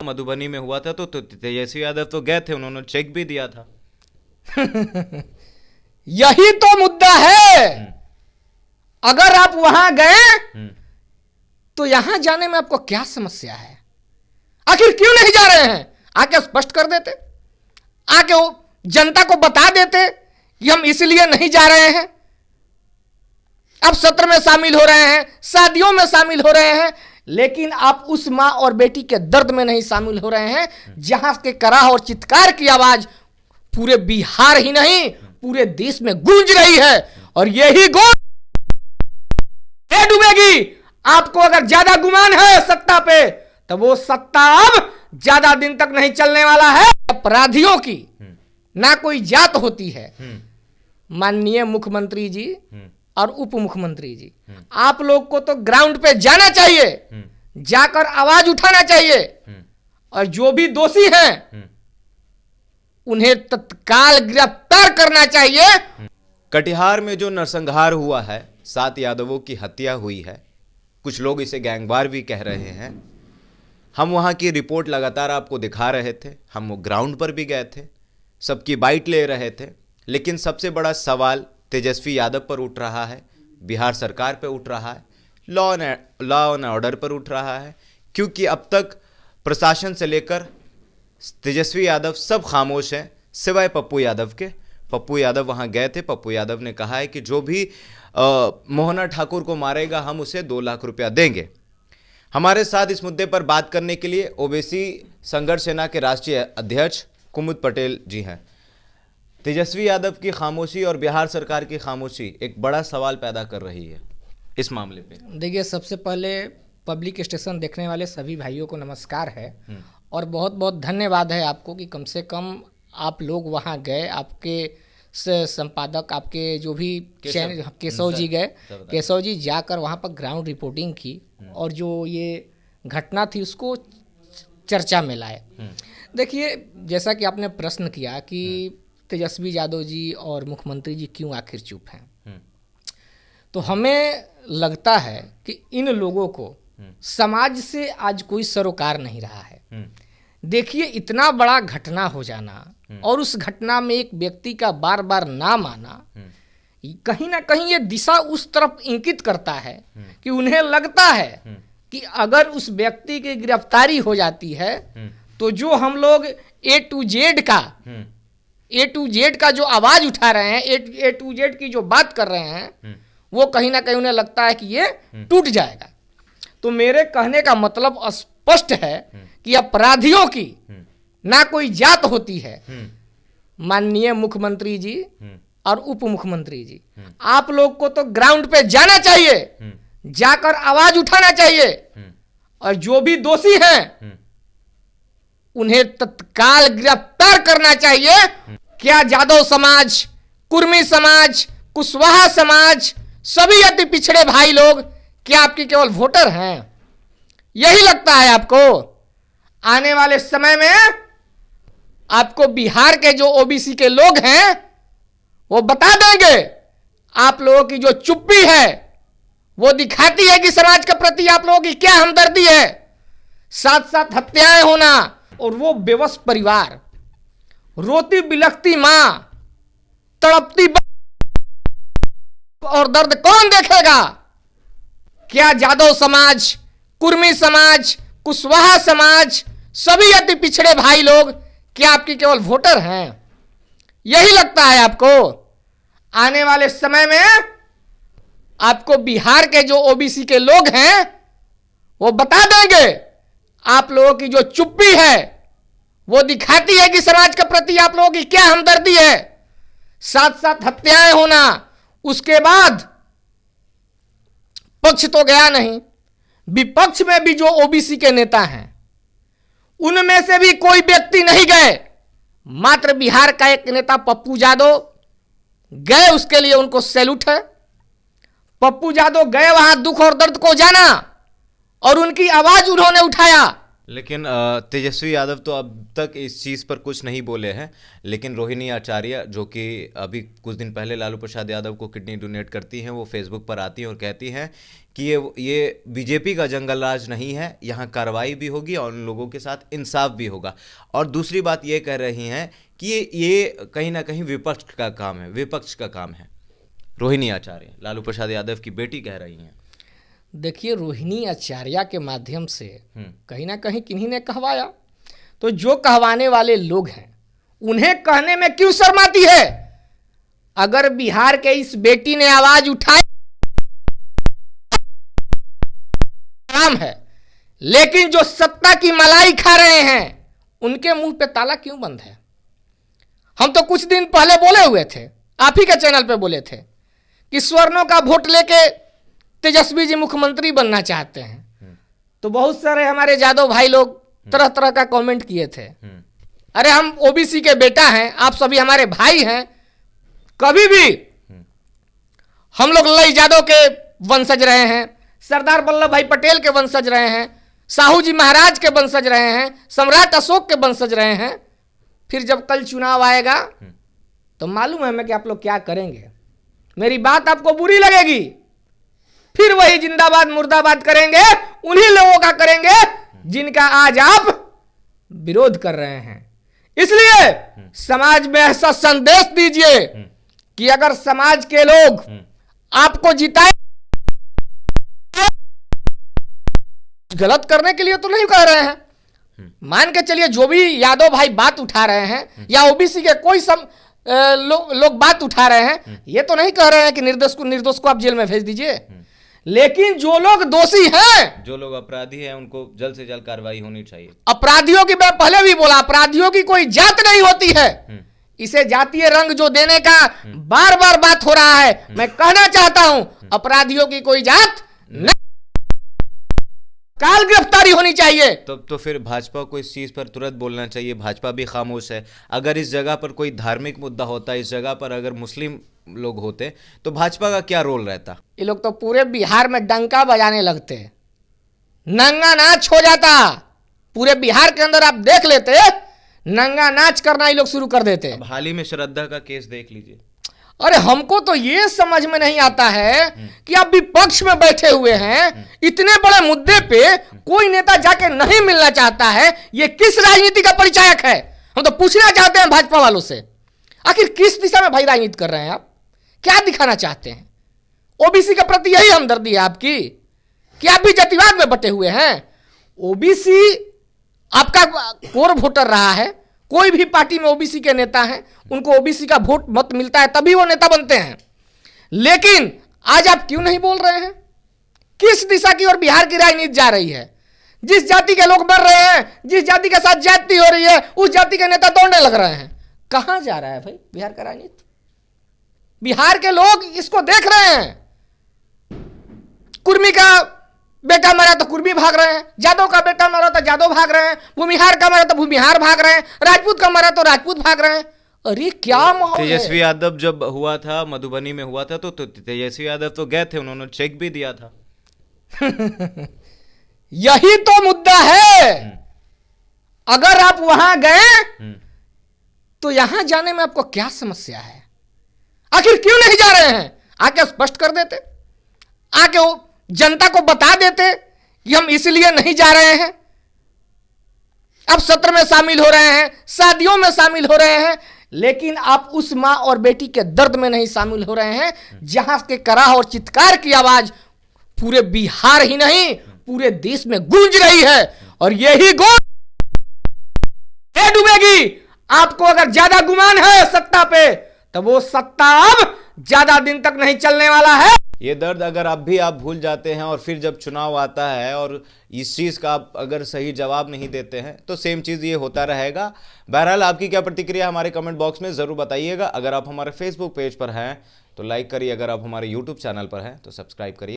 मधुबनी में हुआ था, तो तेजस्वी यादव तो गए थे, उन्होंने चेक भी दिया था। यही तो मुद्दा है। अगर आप वहां गए तो यहां जाने में आपको क्या समस्या है? आखिर क्यों नहीं जा रहे हैं? आके स्पष्ट कर देते, आके जनता को बता देते कि हम इसलिए नहीं जा रहे हैं। अब सत्र में शामिल हो रहे हैं, शादियों में शामिल हो रहे हैं, लेकिन आप उस मां और बेटी के दर्द में नहीं शामिल हो रहे हैं जहां के कराह और चित्कार की आवाज पूरे बिहार ही नहीं पूरे देश में गूंज रही है। और यही गूंज डूबेगी। आपको अगर ज्यादा गुमान है सत्ता पे, तो वो सत्ता अब ज्यादा दिन तक नहीं चलने वाला है। अपराधियों की ना कोई जात होती है। माननीय मुख्यमंत्री जी और उप मुख्यमंत्री जी, आप लोग को तो ग्राउंड पे जाना चाहिए, जाकर आवाज उठाना चाहिए, और जो भी दोषी हैं उन्हें तत्काल गिरफ्तार करना चाहिए। कटिहार में जो नरसंहार हुआ है, 7 यादवों की हत्या हुई है, कुछ लोग इसे गैंगवार भी कह रहे हैं। हम वहाँ की रिपोर्ट लगातार आपको दिखा रहे थे, हम वो ग्राउंड पर भी गए थे, सबकी बाइट ले रहे थे, लेकिन सबसे बड़ा सवाल तेजस्वी यादव पर उठ रहा है, बिहार सरकार पर उठ रहा है, लॉ एंड ऑर्डर पर उठ रहा है, क्योंकि अब तक प्रशासन से लेकर तेजस्वी यादव सब खामोश हैं सिवाय पप्पू यादव के। पप्पू यादव वहाँ गए थे, पप्पू यादव ने कहा है कि जो भी मोहना ठाकुर को मारेगा हम उसे 2 लाख रुपया देंगे। हमारे साथ इस मुद्दे पर बात करने के लिए ओबीसी संघर्ष सेना के राष्ट्रीय अध्यक्ष कुमुद पटेल जी हैं। तेजस्वी यादव की खामोशी और बिहार सरकार की खामोशी एक बड़ा सवाल पैदा कर रही है इस मामले पे। देखिए, सबसे पहले पब्लिक स्टेशन देखने वाले सभी भाइयों को नमस्कार है और बहुत बहुत धन्यवाद है आपको कि कम से कम आप लोग वहाँ गए, आपके संपादक, आपके जो भी चैनल केशव जी गए, केशव जी जाकर वहाँ पर ग्राउंड रिपोर्टिंग की और जो ये घटना थी उसको चर्चा में लाए। देखिए, जैसा कि आपने प्रश्न किया कि तेजस्वी यादव जी और मुख्यमंत्री जी क्यों आखिर चुप हैं, तो हमें लगता है कि इन लोगों को समाज से आज कोई सरोकार नहीं रहा है। देखिए, इतना बड़ा घटना हो जाना और उस घटना में एक व्यक्ति का बार बार नाम आना, कहीं ना कहीं ये दिशा उस तरफ इंगित करता है कि उन्हें लगता है कि अगर उस व्यक्ति की गिरफ्तारी हो जाती है तो जो हम लोग ए टू जेड का जो आवाज उठा रहे हैं, ए टू जेड की जो बात कर रहे हैं, वो कहीं ना कहीं उन्हें लगता है कि ये टूट जाएगा। तो मेरे कहने का मतलब स्पष्ट है कि अपराधियों की ना कोई जात होती है। माननीय मुख्यमंत्री जी और उप मुख्यमंत्री जी, आप लोग को तो ग्राउंड पे जाना चाहिए, जाकर आवाज उठाना चाहिए, और जो भी दोषी हैं उन्हें तत्काल गिरफ्तार करना चाहिए। क्या यादव समाज, कुर्मी समाज, कुशवाहा समाज, सभी अति पिछड़े भाई लोग क्या आपके केवल वोटर हैं? यही लगता है आपको? आने वाले समय में आपको बिहार के जो ओबीसी के लोग हैं वो बता देंगे। आप लोगों की जो चुप्पी है वो दिखाती है कि समाज के प्रति आप लोगों की क्या हमदर्दी है। साथ साथ हत्याएं होना और वो बेबस परिवार, रोती बिलखती मां, तड़पती और दर्द कौन देखेगा? क्या यादव समाज, कुर्मी समाज, कुशवाहा समाज, सभी अति पिछड़े भाई लोग क्या आपकी केवल वोटर हैं? यही लगता है आपको? आने वाले समय में आपको बिहार के जो ओबीसी के लोग हैं वो बता देंगे। आप लोगों की जो चुप्पी है वो दिखाती है कि समाज के प्रति आप लोगों की क्या हमदर्दी है। साथ साथ हत्याएं होना, उसके बाद पक्ष तो गया नहीं, विपक्ष में भी जो ओबीसी के नेता हैं उनमें से भी कोई व्यक्ति नहीं गए। मात्र बिहार का एक नेता पप्पू यादव गए, उसके लिए उनको सैल्यूट है। पप्पू यादव गए वहां दुख और दर्द को जाना और उनकी आवाज उन्होंने उठाया। लेकिन तेजस्वी यादव तो अब तक इस चीज़ पर कुछ नहीं बोले हैं, लेकिन रोहिणी आचार्य जो कि अभी कुछ दिन पहले लालू प्रसाद यादव को किडनी डोनेट करती हैं, वो फेसबुक पर आती हैं और कहती हैं कि ये बीजेपी का जंगल राज नहीं है, यहाँ कार्रवाई भी होगी और उन लोगों के साथ इंसाफ भी होगा। और दूसरी बात ये कह रही हैं कि ये कहीं ना कहीं विपक्ष का काम है। रोहिणी आचार्य लालू प्रसाद यादव की बेटी कह रही हैं। देखिए, रोहिणी आचार्य के माध्यम से कहीं ना कहीं किन्हीं ने कहवाया, तो जो कहवाने वाले लोग हैं उन्हें कहने में क्यों शर्माती है? अगर बिहार के इस बेटी ने आवाज उठाई काम है, लेकिन जो सत्ता की मलाई खा रहे हैं उनके मुंह पे ताला क्यों बंद है? हम तो कुछ दिन पहले बोले हुए थे, आप ही के चैनल पे बोले थे कि स्वर्णों का वोट लेके तेजस्वी जी मुख्यमंत्री बनना चाहते हैं। तो बहुत सारे हमारे यादव भाई लोग तरह तरह का कमेंट किए थे, अरे हम ओबीसी के बेटा हैं, आप सभी हमारे भाई हैं, कभी भी हम लोग लई यादव के वंशज रहे हैं, सरदार वल्लभ भाई पटेल के वंशज रहे हैं, साहू जी महाराज के वंशज रहे हैं, सम्राट अशोक के वंशज रहे हैं। फिर जब कल चुनाव आएगा तो मालूम है मैं कि आप लोग क्या करेंगे, मेरी बात आपको बुरी लगेगी, फिर वही जिंदाबाद मुर्दाबाद करेंगे, उन्हीं लोगों का करेंगे जिनका आज आप विरोध कर रहे हैं। इसलिए समाज में ऐसा संदेश दीजिए कि अगर समाज के लोग आपको जिताए, गलत करने के लिए तो नहीं कह रहे हैं। मान के चलिए जो भी यादव भाई बात उठा रहे हैं या ओबीसी के कोई लोग बात उठा रहे हैं, ये तो नहीं कह रहे हैं कि निर्दोष को आप जेल में भेज दीजिए, लेकिन जो लोग दोषी हैं, जो लोग अपराधी हैं, उनको जल्द से जल्द कार्रवाई होनी चाहिए। अपराधियों की, मैं पहले भी बोला, अपराधियों की कोई जात नहीं होती है। इसे जातीय रंग जो देने का बार बार बात हो रहा है, मैं कहना चाहता हूं अपराधियों की कोई जात नहीं, काल गिरफ्तारी होनी चाहिए। तो फिर भाजपा को इस चीज पर तुरंत बोलना चाहिए। भाजपा भी खामोश है। अगर इस जगह पर कोई धार्मिक मुद्दा होता, इस जगह पर अगर मुस्लिम लोग होते तो भाजपा का क्या रोल रहता? ये लोग तो पूरे बिहार में डंका बजाने लगते, नंगा नाच हो जाता। पूरे बिहार के अंदर आप देख लेते, नंगा नाच करना ये लोग शुरू कर देते। अब हाल ही में श्रद्धा का केस देख लीजिए। अरे हमको तो ये समझ में नहीं आता है कि आप विपक्ष में बैठे हुए हैं, इतने बड़े मुद्दे पे कोई नेता जाके नहीं मिलना चाहता है। ये किस राजनीति का परिचायक है? हम तो पूछना चाहते हैं भाजपा वालों से, आखिर किस दिशा में भाई राजनीति कर रहे हैं आप? क्या दिखाना चाहते हैं? ओबीसी के प्रति यही हमदर्दी है आपकी कि आप भी जातिवाद में बटे हुए हैं? ओबीसी आपका कोर वोटर रहा है, कोई भी पार्टी में ओबीसी के नेता हैं, उनको ओबीसी का वोट मत मिलता है तभी वो नेता बनते हैं। लेकिन आज आप क्यों नहीं बोल रहे हैं? किस दिशा की ओर बिहार की राजनीति जा रही है? जिस जाति के लोग मर रहे हैं, जिस जाति के साथ जाति हो रही है, उस जाति के नेता दौड़ने लग रहे हैं। कहां जा रहा है भाई बिहार का राजनीति? बिहार के लोग इसको देख रहे हैं। कुर्मी का बेटा मरा तो कुर्मी भाग रहे हैं, जादव का बेटा मरा तो जादव भाग रहे हैं, भूमिहार का मरा तो भूमिहार भाग रहे हैं, राजपूत का मरा तो राजपूत भाग रहे हैं। अरे क्या माहौल है? तेजस्वी यादव जब हुआ था, मधुबनी में हुआ था, तो तेजस्वी यादव तो गए थे, उन्होंने चेक भी दिया था। यही तो मुद्दा है। अगर आप वहां गए तो यहां जाने में आपको क्या समस्या है? आखिर क्यों नहीं जा रहे हैं? आके स्पष्ट कर देते, आके जनता को बता देते कि हम इसलिए नहीं जा रहे हैं। अब सत्र में शामिल हो रहे हैं, शादियों में शामिल हो रहे हैं, लेकिन आप उस मां और बेटी के दर्द में नहीं शामिल हो रहे हैं जहां के कराह और चित्कार की आवाज पूरे बिहार ही नहीं पूरे देश में गूंज रही है। और यही गूंज डूबेगी। आपको अगर ज्यादा गुमान है सत्ता पे, तो वो सत्ता अब ज्यादा दिन तक नहीं चलने वाला है। ये दर्द अगर आप भूल जाते हैं और फिर जब चुनाव आता है और इस चीज़ का आप अगर सही जवाब नहीं देते हैं तो सेम चीज़ ये होता रहेगा। बहरहाल आपकी क्या प्रतिक्रिया हमारे कमेंट बॉक्स में ज़रूर बताइएगा। अगर आप हमारे फेसबुक पेज पर हैं तो लाइक करिए, अगर आप हमारे यूट्यूब चैनल पर हैं तो सब्सक्राइब करिए।